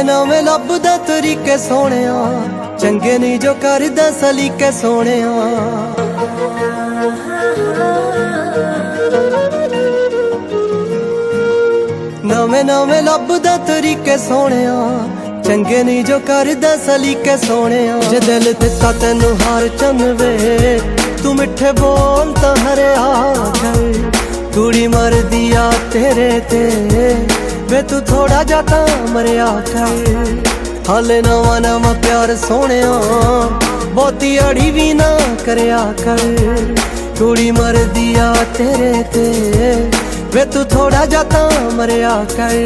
ਨਵੇਂ ਲੱਭਦਾ ਤਰੀਕੇ ਸੋਹਣਿਆ, ਚੰਗੇ ਨਹੀਂ ਜੋ ਕਰਦਾ ਸਲੀਕੇ ਸੋਹਣਿਆ। ਨਵੇਂ ਲੱਭਦਾ ਤਰੀਕੇ ਸੋਹਣਿਆ, ਚੰਗੇ ਨਹੀਂ ਜੋ ਕਰਦਾ ਸਲੀਕੇ ਸੋਹਣਿਆ। ਜੇ ਦਿਲ ਦਿੱਤਾ ਤੈਨੂੰ ਹਾਰ ਚੰਨਵੇ, ਤੂੰ ਮਿੱਠੇ ਬੋਲ ਤਾਂ ਹਰਿਆ ਕਰ। ਕੁੜੀ ਮਰਦੀ ਆ ਤੇਰੇ ਤੇ ਵੇ ਤੂੰ ਥੋੜਾ ਜਾ ਤਾਂ ਮਰਿਆ ਕਰ। ਹਾਲੇ ਨਵਾਂ ਪਿਆਰ ਸੋਹਣਿਆ, ਬਹੁਤੀ ਅੜੀ ਵੀ ਨਾ ਕਰਿਆ ਕਰ। ਕੁੜੀ ਮਰਦੀ ਆ ਤੇਰੇ ਤੇ ਵੇ ਤੂੰ ਥੋੜਾ ਜਾ ਤਾਂ ਮਰਿਆ ਕਰ।